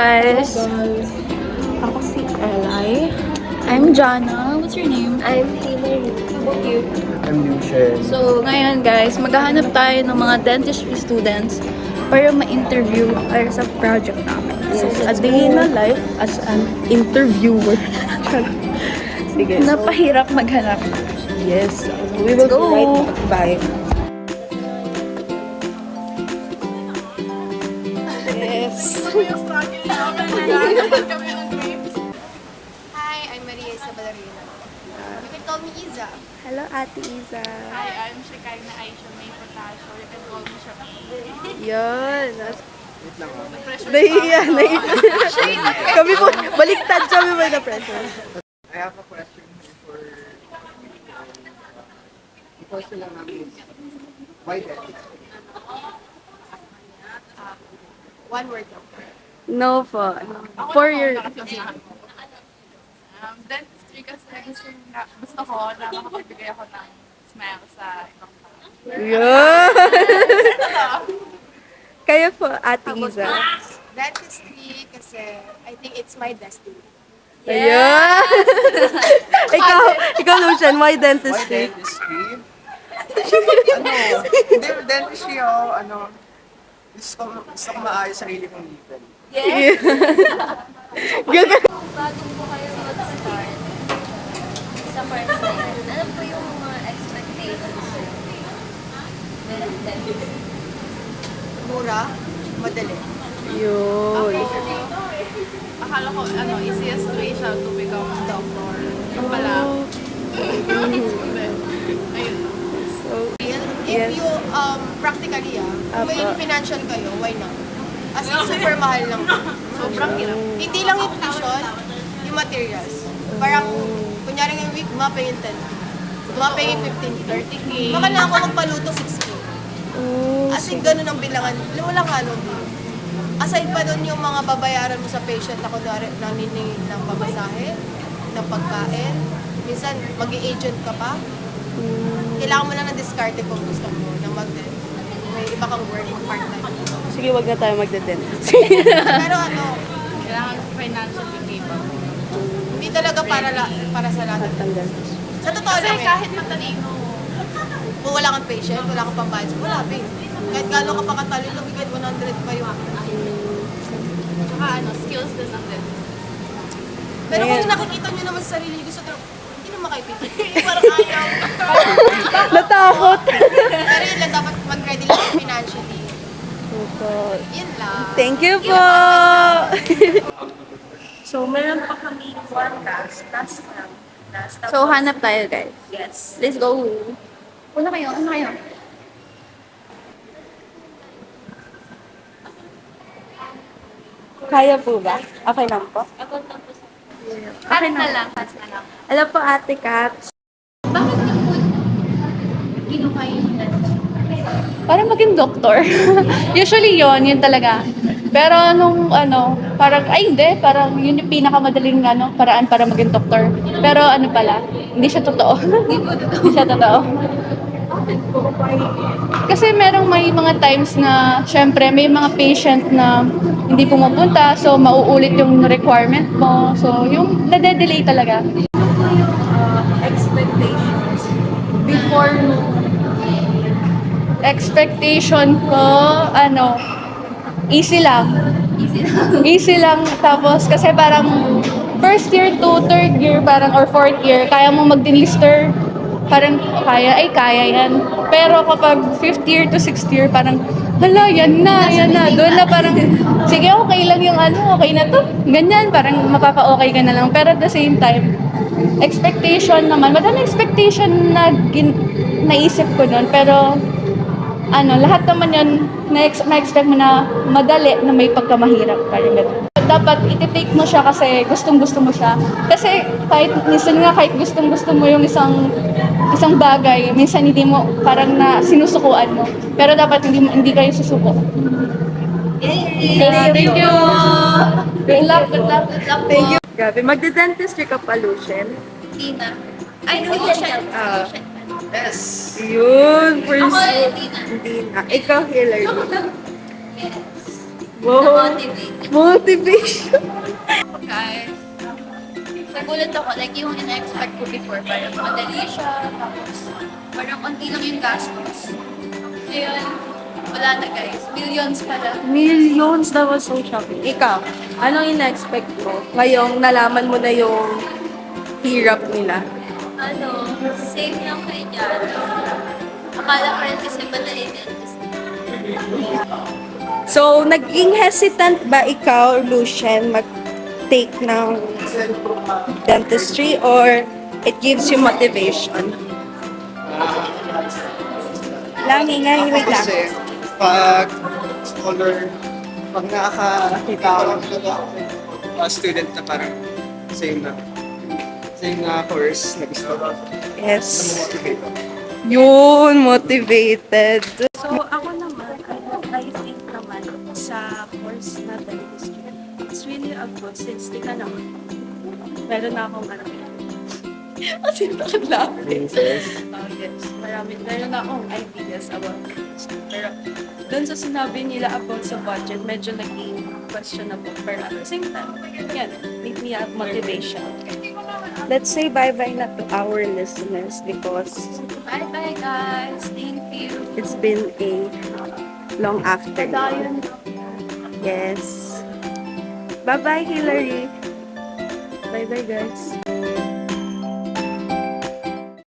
guys! Guys, Ako si Eli. I'm Jana. What's your name? I'm Hilary. How about you? I'm Lucian. So, ngayon guys, maghahanap tayo ng mga dentistry students para ma-interview para sa project namin. So, a day in a life as an interviewer. Sige. Napahirap maghanap. Yes. We will Go. go right by. Yes. Hi, I'm Maria Isabel Arena. You can call me Iza. Hello, Ate Iza. Hi, I'm Shekinah Aisha May Potasio. You can call me Shami. Yun. Nahiya. Kami po, baliktad kami by the pressure. I have a question before question lang namin is, why dentist? One word lang. No po. 4 years. Dentistry kasi gusto ko na makapagbigay ako ng smile sa ibang tao. Yun. Kayo po, Ate Iza. Dentistry kasi I think it's my destiny. Ayan. ikaw Lucian, why Why dentistry? dentistry? Hindi, dentistry gusto ko maayos sarili kong ngipin. Bago po kayo mag-start sa first time, ano po yung mga expectations with dentist? Mura, madali. Yun. Akala ko, easiest way siya to become a doctor. Yung pala. Ayun. If you, practically kung may financial kayo, why not? As in, super mahal lang. Sobrang hirap. Hindi lang yung tuition, yung materials. Parang, kunyari ngayong week, mapay yung 10. Mapay yung 15, 30K. Baka na ako magpaluto 6K. As in, ganun ang bilangan. Wala nga nung aside pa doon yung mga babayaran mo sa patient na kunwari naniningin ng pamasahe, ng pagkain. Minsan, mag-i-agent ka pa. Kailangan mo lang ng diskarte kung gusto mo na may iba kang work part-time. Sige, wag na tayo magde-dentist. Pero Kailangan financially capable. hindi talaga para sa lahat. Sa totoo Kasi lang kahit matalino, kung wala kang patient, wala kang pambayad, wala babe. Kahit gano'n ka pa katalino, bigay 100 pa yung tsaka skills din ng dentist. Pero kung nakikita nyo naman sa sarili nyo, gusto nyo, hindi naman kayo pipili. Parang ayaw. Natakot. Pero yun lang, dapat mag-ready lang financially. Yun lang. Thank you po. So, meron pa kami forecast. So, hanap tayo, guys. Yes. Let's go. Una kayo. Kaya po ba? Okay lang po. Okay na lang. Alam po, Ate Kat. Bakit niyo po kinuha yung Para maging doktor. Usually yun talaga. Pero nung parang, parang yun yung pinakamadaling paraan para maging doktor. Pero pala, hindi siya totoo. Hindi siya totoo. Kasi may mga times na, syempre, may mga patient na hindi pumupunta, so mauulit yung requirement mo. So, yung nade-delay talaga. expectations before Expectation ko, easy lang. Easy lang. Tapos, kasi parang first year to third year, parang, or fourth year, kaya mo mag-delister. Parang, kaya yan. Pero kapag fifth year to sixth year, parang, hala, yan na. Doon na parang, sige, okay lang yung okay na to. Ganyan, parang mapapa-okay ka na lang. Pero at the same time, expectation naman, madami expectation na naisip ko nun. Pero, lahat naman yun, na-expect mo na madali na may pagkamahirap. Parang gano'n. Dapat iti-take mo siya kasi gustong-gusto mo siya. Kasi kahit gustong-gusto mo yung isang bagay, minsan hindi mo parang na sinusukuan mo. Pero dapat hindi kayo susuko. Thank you. Good luck. Thank you. Grabe, magde-dentistry ka pa, Lucian. Tina. Ay, no, Lucian. Yes! Yun, first. Ako, Tina. Hindi na. Ikaw, Hilary. Yes. Wow. Na-motivate. Motivation. Guys, nagulat ako, like yung ina-expect ko before, parang madali siya, tapos parang konti lang yung gastos. Ngayon, wala na guys, millions pala. Millions, that was so shocking. Ikaw, anong ina-expect mo? Ngayong nalaman mo na yung hirap nila. Ano, same lang kay Jan. Akala ko rin kasi madali dentist. So, naging hesitant ba ikaw, Lucien, mag-take ng dentistry or it gives you motivation? Wait lang. Kasi, pag scholar, pag nakakita ako ng student na parang same na course na gusto ko, Yes. motivate ako. Yun, motivated. So, ako naman, I think naman sa course na dentistry, it's really a good since di ka naman. Meron na akong ano. Kasi bakit lapit? Oh, yes. Meron na akong ideas about dentistry. Pero, dun sa sinabi nila about sa budget, medyo naging questionable. Pero at the same time, yan, make me have motivation. Let's say bye-bye na to our listeners because Bye-bye guys, thank you. it's been a long afternoon. Yes. Bye-bye, Hillary. Bye-bye, guys.